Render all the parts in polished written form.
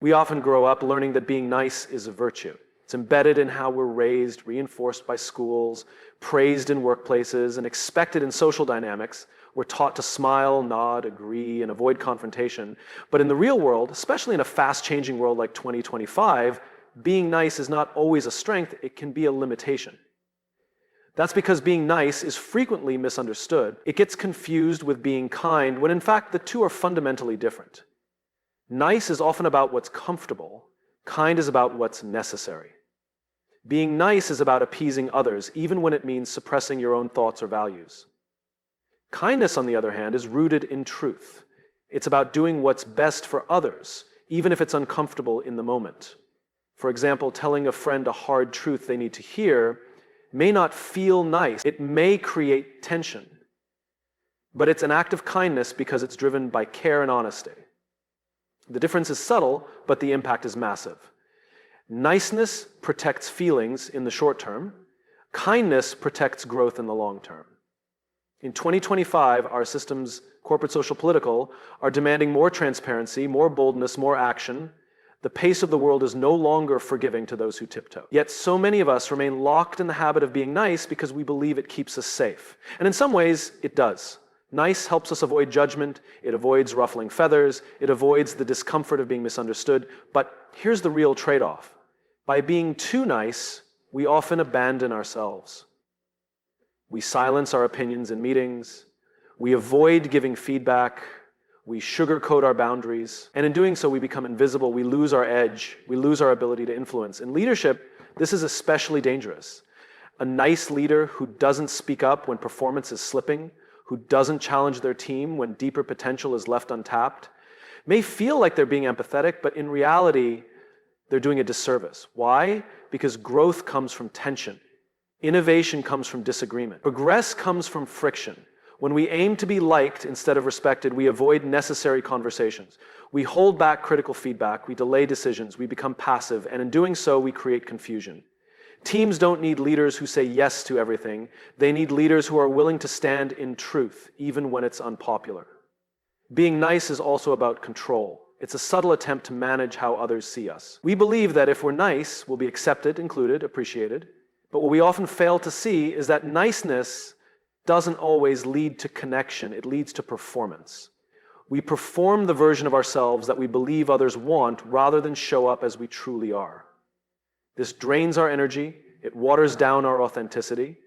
We often grow up learning that being nice is a virtue. It's embedded in how we're raised, reinforced by schools, praised in workplaces, and expected in social dynamics. We're taught to smile, nod, agree, and avoid confrontation. But in the real world, especially in a fast-changing world like 2025, being nice is not always a strength, it can be a limitation. That's because being nice is frequently misunderstood. It gets confused with being kind, when in fact the two are fundamentally different. Nice is often about what's comfortable. Kind is about what's necessary. Being nice is about appeasing others, even when it means suppressing your own thoughts or values. Kindness, on the other hand, is rooted in truth. It's about doing what's best for others, even if it's uncomfortable in the moment. For example, telling a friend a hard truth they need to hear may not feel nice. It may create tension. But it's an act of kindness because it's driven by care and honesty. The difference is subtle, but the impact is massive. Niceness protects feelings in the short term. Kindness protects growth in the long term. In 2025, our systems, corporate, social, political, are demanding more transparency, more boldness, more action. The pace of the world is no longer forgiving to those who tiptoe. Yet so many of us remain locked in the habit of being nice because we believe it keeps us safe. And in some ways, it does. Nice helps us avoid judgment, it avoids ruffling feathers, it avoids the discomfort of being misunderstood. But here's the real trade-off. By being too nice, we often abandon ourselves. We silence our opinions in meetings, we avoid giving feedback, we sugarcoat our boundaries, and in doing so we become invisible, we lose our edge, we lose our ability to influence. In leadership, this is especially dangerous. A nice leader who doesn't speak up when performance is slipping, who doesn't challenge their team when deeper potential is left untapped, may feel like they're being empathetic, but in reality, they're doing a disservice. Why? Because growth comes from tension. Innovation comes from disagreement. Progress comes from friction. When we aim to be liked instead of respected, we avoid necessary conversations. We hold back critical feedback, we delay decisions, we become passive, and in doing so, we create confusion. Teams don't need leaders who say yes to everything. They need leaders who are willing to stand in truth, even when it's unpopular. Being nice is also about control. It's a subtle attempt to manage how others see us. We believe that if we're nice, we'll be accepted, included, appreciated. But what we often fail to see is that niceness doesn't always lead to connection. It leads to performance. We perform the version of ourselves that we believe others want rather than show up as we truly are. This drains our energy, it waters down our authenticity.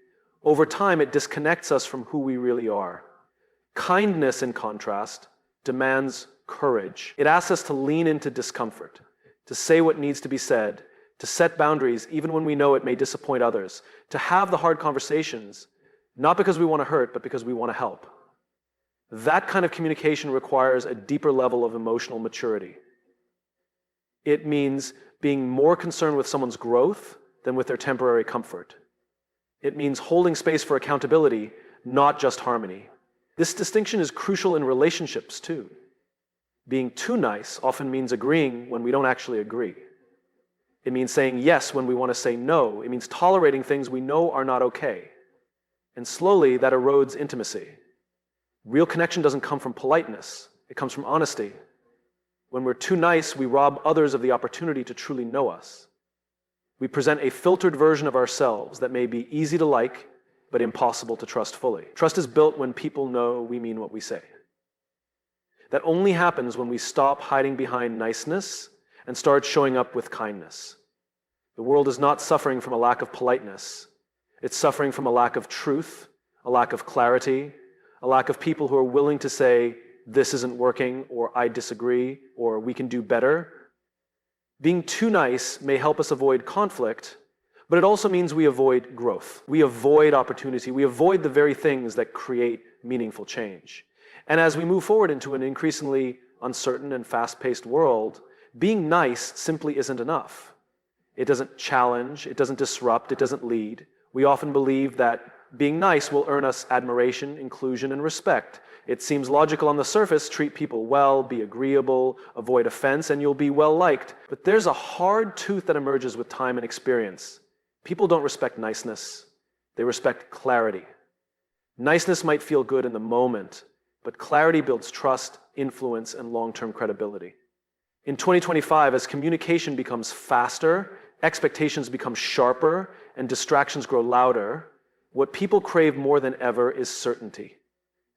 Over time, it disconnects us from who we really are. Kindness, in contrast, demands courage. It asks us to lean into discomfort, to say what needs to be said, to set boundaries even when we know it may disappoint others, to have the hard conversations, not because we want to hurt, but because we want to help. That kind of communication requires a deeper level of emotional maturity. It means being more concerned with someone's growth than with their temporary comfort. It means holding space for accountability, not just harmony. This distinction is crucial in relationships too. Being too nice often means agreeing when we don't actually agree. It means saying yes when we want to say no. It means tolerating things we know are not okay. And slowly that erodes intimacy. Real connection doesn't come from politeness. It comes from honesty. When we're too nice, we rob others of the opportunity to truly know us. We present a filtered version of ourselves that may be easy to like, but impossible to trust fully. Trust is built when people know we mean what we say. That only happens when we stop hiding behind niceness and start showing up with kindness. The world is not suffering from a lack of politeness. It's suffering from a lack of truth, a lack of clarity, a lack of people who are willing to say, this isn't working, or I disagree, or we can do better. Being too nice may help us avoid conflict, but it also means we avoid growth. We avoid opportunity. We avoid the very things that create meaningful change. And as we move forward into an increasingly uncertain and fast-paced world, being nice simply isn't enough. It doesn't challenge, it doesn't disrupt, it doesn't lead. We often believe that being nice will earn us admiration, inclusion, and respect. It seems logical on the surface, treat people well, be agreeable, avoid offense, and you'll be well liked. But there's a hard truth that emerges with time and experience. People don't respect niceness, they respect clarity. Niceness might feel good in the moment, but clarity builds trust, influence, and long-term credibility. In 2025, as communication becomes faster, expectations become sharper, and distractions grow louder, what people crave more than ever is certainty.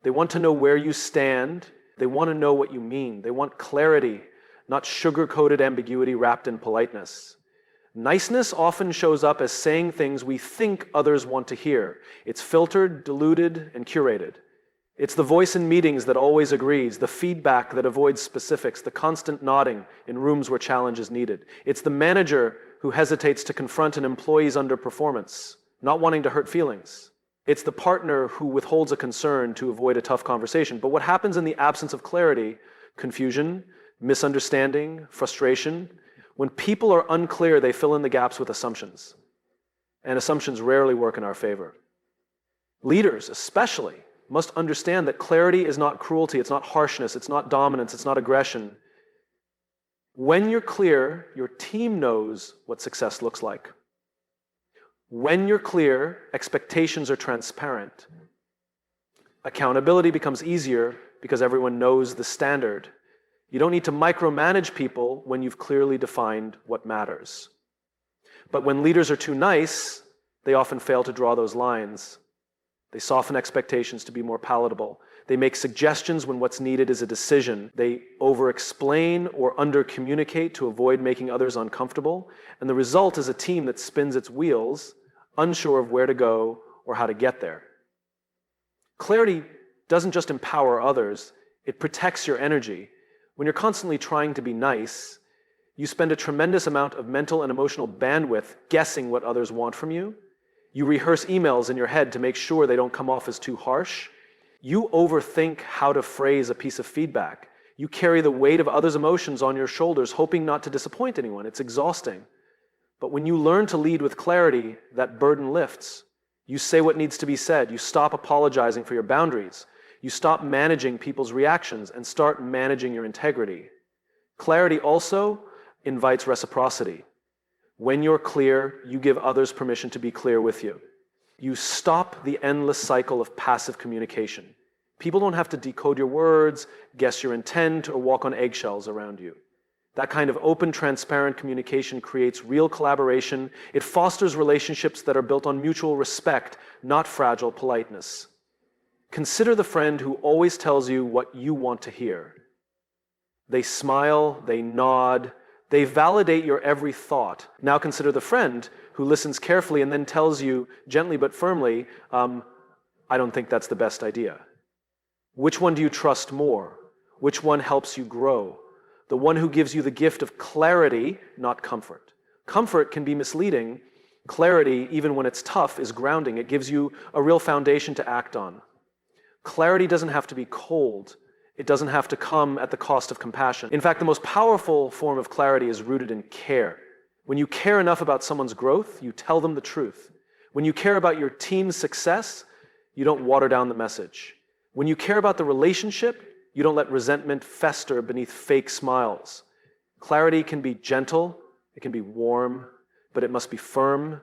They want to know where you stand. They want to know what you mean. They want clarity, not sugar-coated ambiguity wrapped in politeness. Niceness often shows up as saying things we think others want to hear. It's filtered, diluted, and curated. It's the voice in meetings that always agrees, the feedback that avoids specifics, the constant nodding in rooms where challenge is needed. It's the manager who hesitates to confront an employee's underperformance, not wanting to hurt feelings. It's the partner who withholds a concern to avoid a tough conversation. But what happens in the absence of clarity? Confusion, misunderstanding, frustration. When people are unclear, they fill in the gaps with assumptions. And assumptions rarely work in our favor. Leaders, especially, must understand that clarity is not cruelty, it's not harshness, it's not dominance, it's not aggression. When you're clear, your team knows what success looks like. When you're clear, expectations are transparent. Accountability becomes easier because everyone knows the standard. You don't need to micromanage people when you've clearly defined what matters. But when leaders are too nice, they often fail to draw those lines. They soften expectations to be more palatable. They make suggestions when what's needed is a decision. They over-explain or under-communicate to avoid making others uncomfortable. And the result is a team that spins its wheels, unsure of where to go or how to get there. Clarity doesn't just empower others, it protects your energy. When you're constantly trying to be nice, you spend a tremendous amount of mental and emotional bandwidth guessing what others want from you. You rehearse emails in your head to make sure they don't come off as too harsh. You overthink how to phrase a piece of feedback. You carry the weight of others' emotions on your shoulders, hoping not to disappoint anyone. It's exhausting. But when you learn to lead with clarity, that burden lifts. You say what needs to be said. You stop apologizing for your boundaries. You stop managing people's reactions and start managing your integrity. Clarity also invites reciprocity. When you're clear, you give others permission to be clear with you. You stop the endless cycle of passive communication. People don't have to decode your words, guess your intent, or walk on eggshells around you. That kind of open, transparent communication creates real collaboration. It fosters relationships that are built on mutual respect, not fragile politeness. Consider the friend who always tells you what you want to hear. They smile, they nod, they validate your every thought. Now consider the friend who listens carefully and then tells you gently but firmly, I don't think that's the best idea. Which one do you trust more? Which one helps you grow? The one who gives you the gift of clarity, not comfort. Comfort can be misleading. Clarity, even when it's tough, is grounding. It gives you a real foundation to act on. Clarity doesn't have to be cold. It doesn't have to come at the cost of compassion. In fact, the most powerful form of clarity is rooted in care. When you care enough about someone's growth, you tell them the truth. When you care about your team's success, you don't water down the message. When you care about the relationship, you don't let resentment fester beneath fake smiles. Clarity can be gentle, it can be warm, but it must be firm,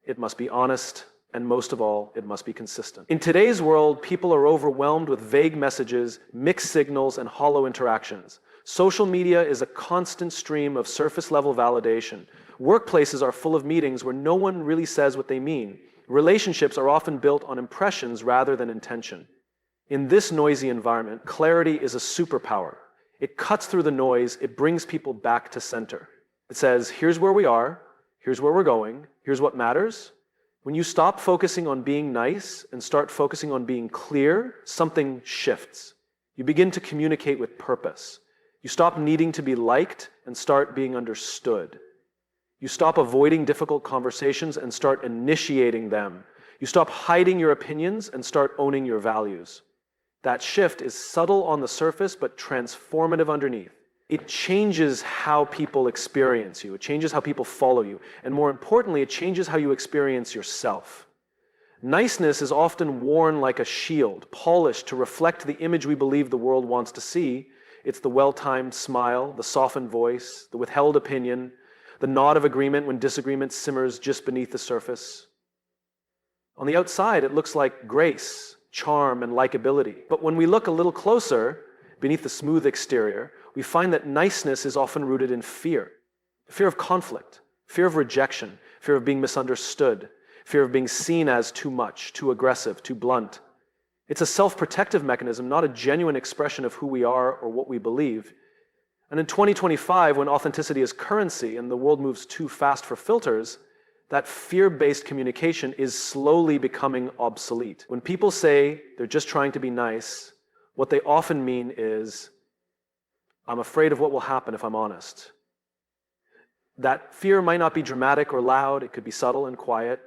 it must be honest, and most of all, it must be consistent. In today's world, people are overwhelmed with vague messages, mixed signals, and hollow interactions. Social media is a constant stream of surface-level validation. Workplaces are full of meetings where no one really says what they mean. Relationships are often built on impressions rather than intention. In this noisy environment, clarity is a superpower. It cuts through the noise, it brings people back to center. It says, here's where we are, here's where we're going, here's what matters. When you stop focusing on being nice and start focusing on being clear, something shifts. You begin to communicate with purpose. You stop needing to be liked and start being understood. You stop avoiding difficult conversations and start initiating them. You stop hiding your opinions and start owning your values. That shift is subtle on the surface, but transformative underneath. It changes how people experience you. It changes how people follow you. And more importantly, it changes how you experience yourself. Niceness is often worn like a shield, polished to reflect the image we believe the world wants to see. It's the well-timed smile, the softened voice, the withheld opinion, the nod of agreement when disagreement simmers just beneath the surface. On the outside, it looks like grace, charm, and likability. But when we look a little closer, beneath the smooth exterior, we find that niceness is often rooted in fear. Fear of conflict, fear of rejection, fear of being misunderstood, fear of being seen as too much, too aggressive, too blunt. It's a self-protective mechanism, not a genuine expression of who we are or what we believe. And in 2025, when authenticity is currency and the world moves too fast for filters, that fear-based communication is slowly becoming obsolete. When people say they're just trying to be nice, what they often mean is, I'm afraid of what will happen if I'm honest. That fear might not be dramatic or loud, it could be subtle and quiet.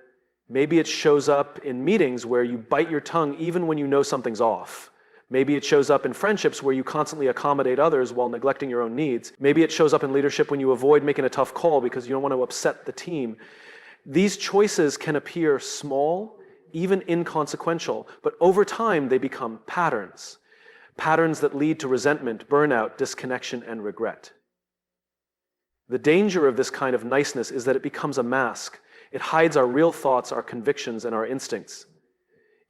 Maybe it shows up in meetings where you bite your tongue even when you know something's off. Maybe it shows up in friendships where you constantly accommodate others while neglecting your own needs. Maybe it shows up in leadership when you avoid making a tough call because you don't want to upset the team. These choices can appear small, even inconsequential, but over time they become patterns. Patterns that lead to resentment, burnout, disconnection, and regret. The danger of this kind of niceness is that it becomes a mask. It hides our real thoughts, our convictions, and our instincts.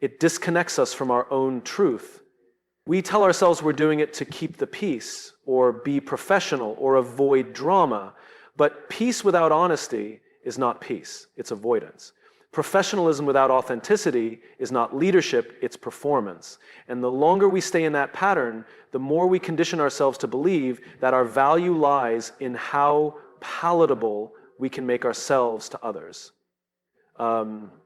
It disconnects us from our own truth. We tell ourselves we're doing it to keep the peace, or be professional, or avoid drama. But peace without honesty is not peace, it's avoidance. Professionalism without authenticity is not leadership, it's performance. And the longer we stay in that pattern, the more we condition ourselves to believe that our value lies in how palatable we can make ourselves to others.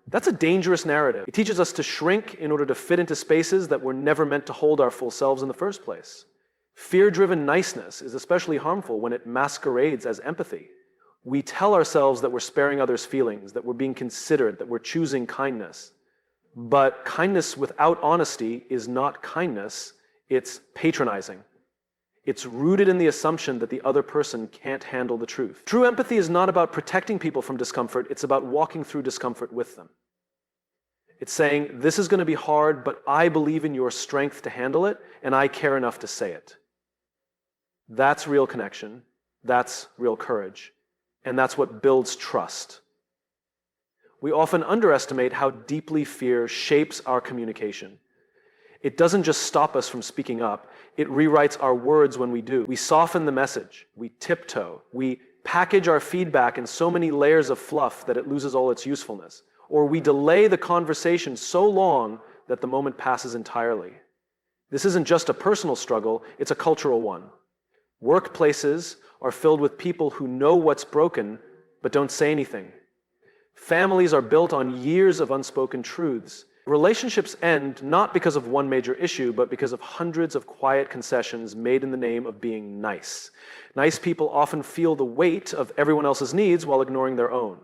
That's a dangerous narrative. It teaches us to shrink in order to fit into spaces that were never meant to hold our full selves in the first place. Fear-driven niceness is especially harmful when it masquerades as empathy. We tell ourselves that we're sparing others' feelings, that we're being considerate, that we're choosing kindness. But kindness without honesty is not kindness, it's patronizing. It's rooted in the assumption that the other person can't handle the truth. True empathy is not about protecting people from discomfort, it's about walking through discomfort with them. It's saying, this is going to be hard, but I believe in your strength to handle it, and I care enough to say it. That's real connection, that's real courage, and that's what builds trust. We often underestimate how deeply fear shapes our communication. It doesn't just stop us from speaking up, it rewrites our words when we do. We soften the message, we tiptoe, we package our feedback in so many layers of fluff that it loses all its usefulness. Or we delay the conversation so long that the moment passes entirely. This isn't just a personal struggle, it's a cultural one. Workplaces are filled with people who know what's broken, but don't say anything. Families are built on years of unspoken truths. Relationships end not because of one major issue, but because of hundreds of quiet concessions made in the name of being nice. Nice people often feel the weight of everyone else's needs while ignoring their own.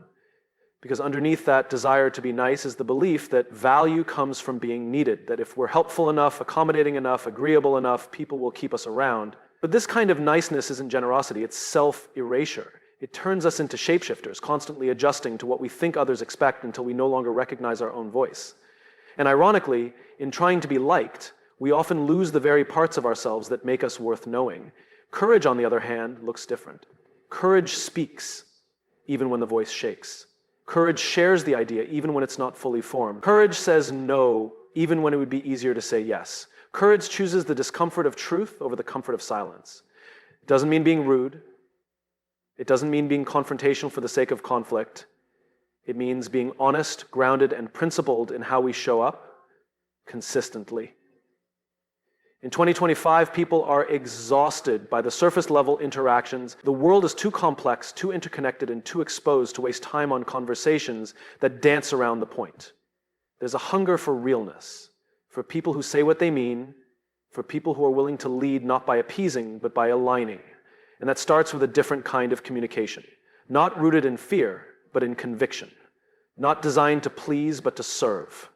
Because underneath that desire to be nice is the belief that value comes from being needed, that if we're helpful enough, accommodating enough, agreeable enough, people will keep us around. But this kind of niceness isn't generosity, it's self-erasure. It turns us into shapeshifters, constantly adjusting to what we think others expect until we no longer recognize our own voice. And ironically, in trying to be liked, we often lose the very parts of ourselves that make us worth knowing. Courage, on the other hand, looks different. Courage speaks, even when the voice shakes. Courage shares the idea, even when it's not fully formed. Courage says no, even when it would be easier to say yes. Courage chooses the discomfort of truth over the comfort of silence. It doesn't mean being rude. It doesn't mean being confrontational for the sake of conflict. It means being honest, grounded, and principled in how we show up consistently. In 2025, people are exhausted by the surface-level interactions. The world is too complex, too interconnected, and too exposed to waste time on conversations that dance around the point. There's a hunger for realness, for people who say what they mean, for people who are willing to lead not by appeasing, but by aligning. And that starts with a different kind of communication, not rooted in fear, but in conviction. Not designed to please, but to serve.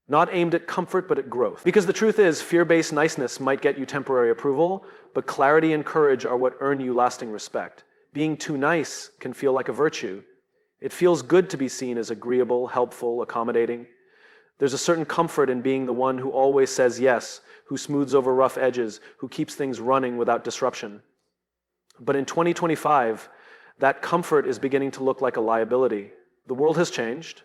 Not aimed at comfort, but at growth. Because the truth is, fear-based niceness might get you temporary approval, but clarity and courage are what earn you lasting respect. Being too nice can feel like a virtue. It feels good to be seen as agreeable, helpful, accommodating. There's a certain comfort in being the one who always says yes, who smooths over rough edges, who keeps things running without disruption. But in 2025, that comfort is beginning to look like a liability. The world has changed.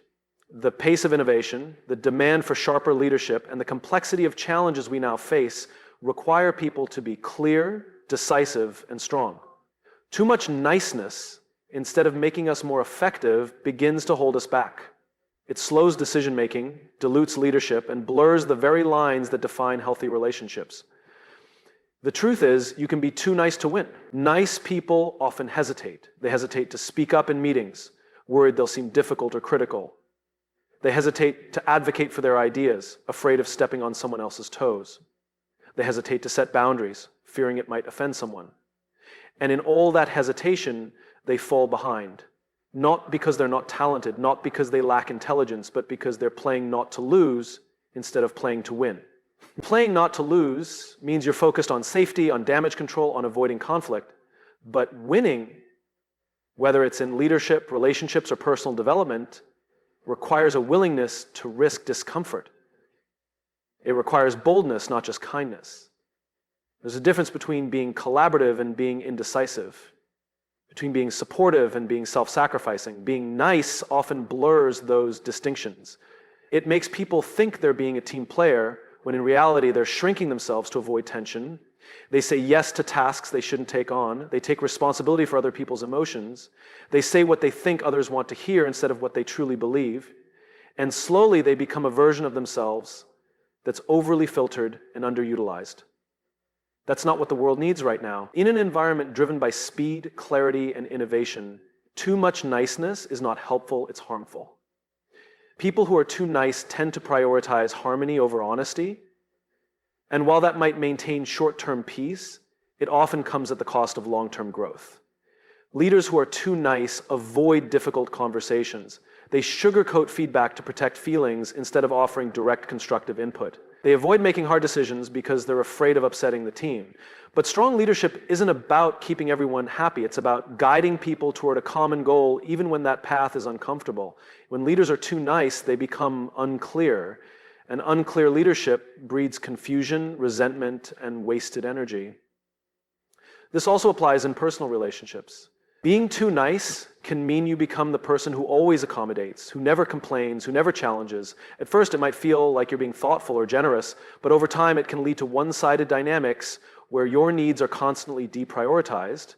The pace of innovation, the demand for sharper leadership, and the complexity of challenges we now face require people to be clear, decisive, and strong. Too much niceness, instead of making us more effective, begins to hold us back. It slows decision-making, dilutes leadership, and blurs the very lines that define healthy relationships. The truth is, you can be too nice to win. Nice people often hesitate. They hesitate to speak up in meetings, worried they'll seem difficult or critical. They hesitate to advocate for their ideas, afraid of stepping on someone else's toes. They hesitate to set boundaries, fearing it might offend someone. And in all that hesitation, they fall behind. Not because they're not talented, not because they lack intelligence, but because they're playing not to lose instead of playing to win. Playing not to lose means you're focused on safety, on damage control, on avoiding conflict. But winning, whether it's in leadership, relationships, or personal development, requires a willingness to risk discomfort. It requires boldness, not just kindness. There's a difference between being collaborative and being indecisive, between being supportive and being self-sacrificing. Being nice often blurs those distinctions. It makes people think they're being a team player, when in reality they're shrinking themselves to avoid tension. They say yes to tasks they shouldn't take on. They take responsibility for other people's emotions. They say what they think others want to hear instead of what they truly believe. And slowly they become a version of themselves that's overly filtered and underutilized. That's not what the world needs right now. In an environment driven by speed, clarity, and innovation, too much niceness is not helpful, it's harmful. People who are too nice tend to prioritize harmony over honesty. And while that might maintain short-term peace, it often comes at the cost of long-term growth. Leaders who are too nice avoid difficult conversations. They sugarcoat feedback to protect feelings instead of offering direct constructive input. They avoid making hard decisions because they're afraid of upsetting the team. But strong leadership isn't about keeping everyone happy. It's about guiding people toward a common goal, even when that path is uncomfortable. When leaders are too nice, they become unclear. And unclear leadership breeds confusion, resentment, and wasted energy. This also applies in personal relationships. Being too nice can mean you become the person who always accommodates, who never complains, who never challenges. At first, it might feel like you're being thoughtful or generous, but over time, it can lead to one-sided dynamics where your needs are constantly deprioritized.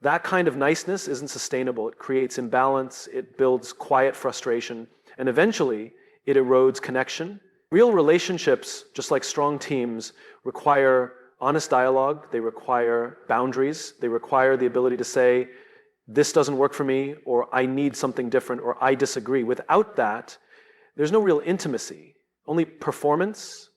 That kind of niceness isn't sustainable. It creates imbalance, it builds quiet frustration, and eventually, it erodes connection. Real relationships, just like strong teams, require honest dialogue, they require boundaries, they require the ability to say, this doesn't work for me, or I need something different, or I disagree. Without that, there's no real intimacy, only performance.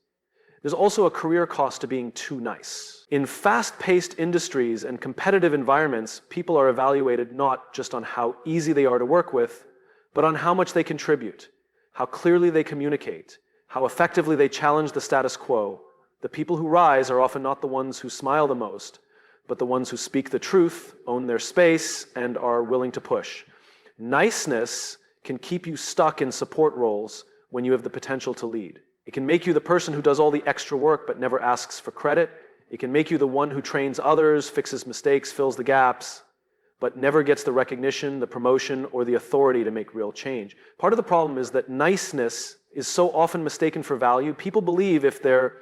There's also a career cost to being too nice. In fast-paced industries and competitive environments, people are evaluated not just on how easy they are to work with, but on how much they contribute, how clearly they communicate, how effectively they challenge the status quo. The people who rise are often not the ones who smile the most, but the ones who speak the truth, own their space, and are willing to push. Niceness can keep you stuck in support roles when you have the potential to lead. It can make you the person who does all the extra work but never asks for credit. It can make you the one who trains others, fixes mistakes, fills the gaps, but never gets the recognition, the promotion, or the authority to make real change. Part of the problem is that niceness is so often mistaken for value. People believe if they're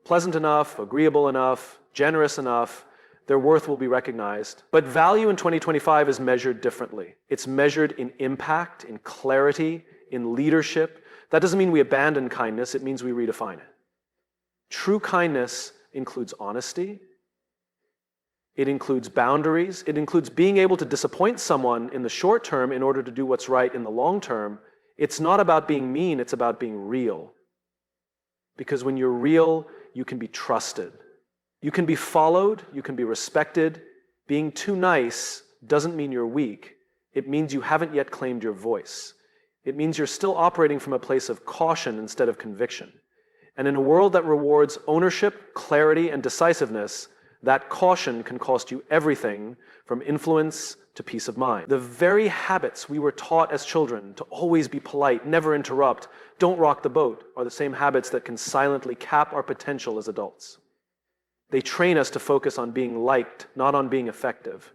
pleasant enough, agreeable enough, generous enough, their worth will be recognized. But value in 2025 is measured differently. It's measured in impact, in clarity, in leadership. That doesn't mean we abandon kindness, it means we redefine it. True kindness includes honesty, it includes boundaries, it includes being able to disappoint someone in the short term in order to do what's right in the long term. It's not about being mean, it's about being real. Because when you're real, you can be trusted. You can be followed, you can be respected. Being too nice doesn't mean you're weak. It means you haven't yet claimed your voice. It means you're still operating from a place of caution instead of conviction. And in a world that rewards ownership, clarity, and decisiveness, that caution can cost you everything from influence to peace of mind. The very habits we were taught as children to always be polite, never interrupt, don't rock the boat, are the same habits that can silently cap our potential as adults. They train us to focus on being liked, not on being effective.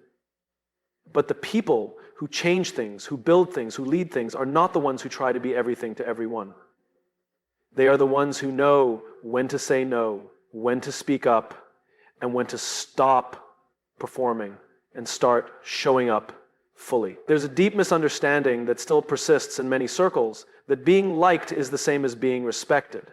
But the people who change things, who build things, who lead things, are not the ones who try to be everything to everyone. They are the ones who know when to say no, when to speak up, and when to stop performing and start showing up fully. There's a deep misunderstanding that still persists in many circles that being liked is the same as being respected.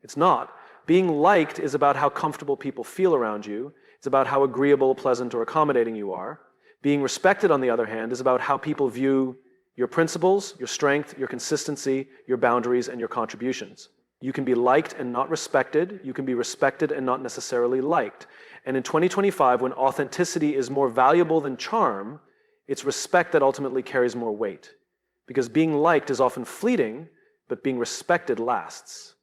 It's not. Being liked is about how comfortable people feel around you. It's about how agreeable, pleasant, or accommodating you are. Being respected, on the other hand, is about how people view your principles, your strength, your consistency, your boundaries, and your contributions. You can be liked and not respected. You can be respected and not necessarily liked. And in 2025, when authenticity is more valuable than charm, it's respect that ultimately carries more weight. Because being liked is often fleeting, but being respected lasts.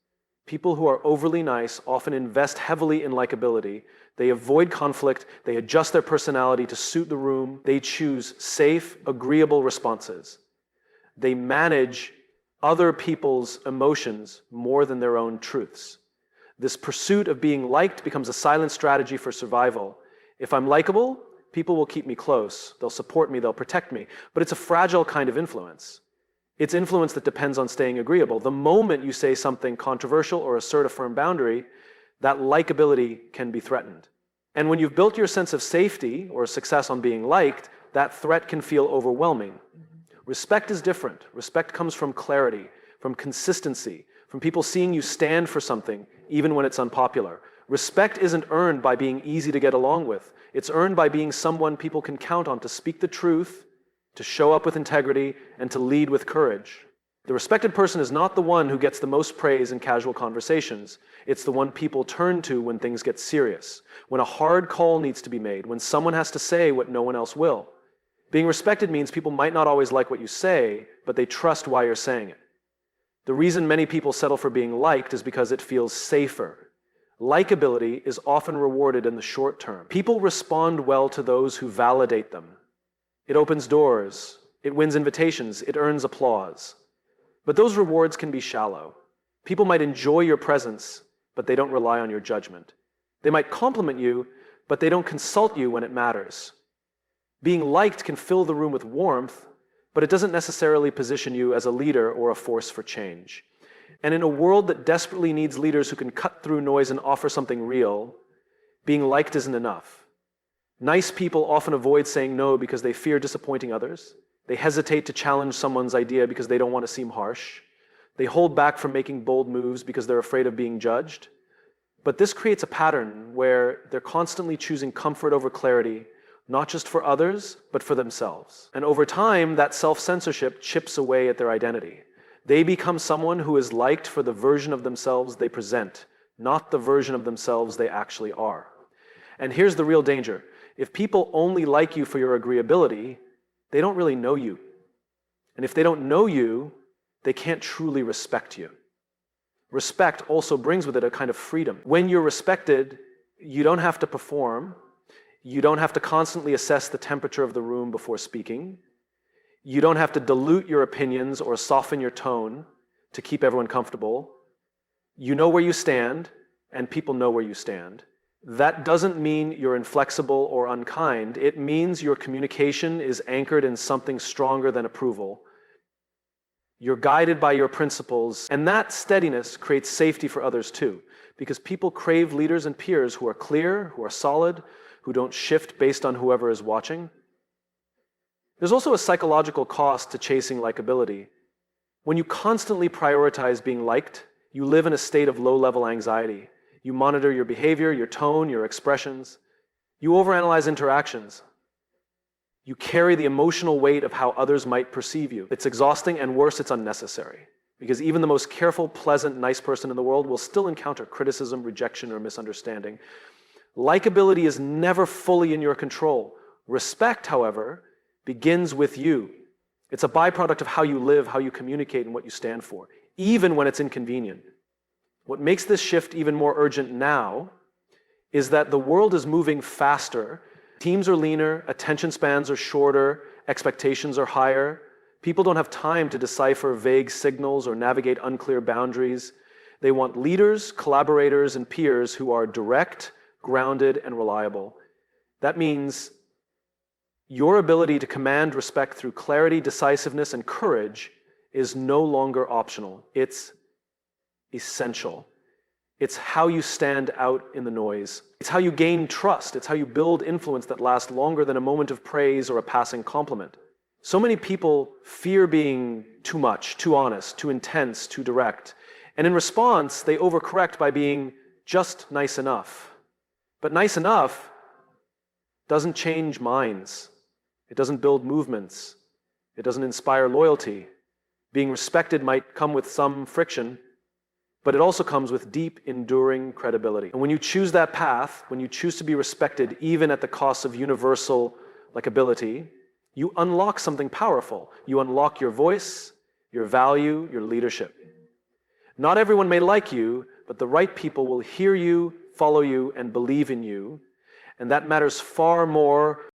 People who are overly nice often invest heavily in likability. They avoid conflict. They adjust their personality to suit the room. They choose safe, agreeable responses. They manage other people's emotions more than their own truths. This pursuit of being liked becomes a silent strategy for survival. If I'm likable, people will keep me close. They'll support me. They'll protect me. But it's a fragile kind of influence. It's influence that depends on staying agreeable. The moment you say something controversial or assert a firm boundary, that likability can be threatened. And when you've built your sense of safety or success on being liked, that threat can feel overwhelming. Respect is different. Respect comes from clarity, from consistency, from people seeing you stand for something, even when it's unpopular. Respect isn't earned by being easy to get along with. It's earned by being someone people can count on to speak the truth, to show up with integrity, and to lead with courage. The respected person is not the one who gets the most praise in casual conversations. It's the one people turn to when things get serious, when a hard call needs to be made, when someone has to say what no one else will. Being respected means people might not always like what you say, but they trust why you're saying it. The reason many people settle for being liked is because it feels safer. Likability is often rewarded in the short term. People respond well to those who validate them. It opens doors, it wins invitations, it earns applause. But those rewards can be shallow. People might enjoy your presence, but they don't rely on your judgment. They might compliment you, but they don't consult you when it matters. Being liked can fill the room with warmth, but it doesn't necessarily position you as a leader or a force for change. And in a world that desperately needs leaders who can cut through noise and offer something real, being liked isn't enough. Nice people often avoid saying no because they fear disappointing others. They hesitate to challenge someone's idea because they don't want to seem harsh. They hold back from making bold moves because they're afraid of being judged. But this creates a pattern where they're constantly choosing comfort over clarity, not just for others, but for themselves. And over time, that self-censorship chips away at their identity. They become someone who is liked for the version of themselves they present, not the version of themselves they actually are. And here's the real danger. If people only like you for your agreeability, they don't really know you. And if they don't know you, they can't truly respect you. Respect also brings with it a kind of freedom. When you're respected, you don't have to perform. You don't have to constantly assess the temperature of the room before speaking. You don't have to dilute your opinions or soften your tone to keep everyone comfortable. You know where you stand, and people know where you stand. That doesn't mean you're inflexible or unkind. It means your communication is anchored in something stronger than approval. You're guided by your principles, and that steadiness creates safety for others too, because people crave leaders and peers who are clear, who are solid, who don't shift based on whoever is watching. There's also a psychological cost to chasing likability. When you constantly prioritize being liked, you live in a state of low-level anxiety. You monitor your behavior, your tone, your expressions. You overanalyze interactions. You carry the emotional weight of how others might perceive you. It's exhausting, and worse, it's unnecessary. Because even the most careful, pleasant, nice person in the world will still encounter criticism, rejection, or misunderstanding. Likability is never fully in your control. Respect, however, begins with you. It's a byproduct of how you live, how you communicate, and what you stand for, even when it's inconvenient. What makes this shift even more urgent now is that the world is moving faster. Teams are leaner, attention spans are shorter, expectations are higher. People don't have time to decipher vague signals or navigate unclear boundaries. They want leaders, collaborators, and peers who are direct, grounded, and reliable. That means your ability to command respect through clarity, decisiveness, and courage is no longer optional. It's essential. It's how you stand out in the noise. It's how you gain trust. It's how you build influence that lasts longer than a moment of praise or a passing compliment. So many people fear being too much, too honest, too intense, too direct. And in response, they overcorrect by being just nice enough. But nice enough doesn't change minds. It doesn't build movements. It doesn't inspire loyalty. Being respected might come with some friction, but it also comes with deep, enduring credibility. And when you choose that path, when you choose to be respected even at the cost of universal likability, you unlock something powerful. You unlock your voice, your value, your leadership. Not everyone may like you, but the right people will hear you, follow you, and believe in you. And that matters far more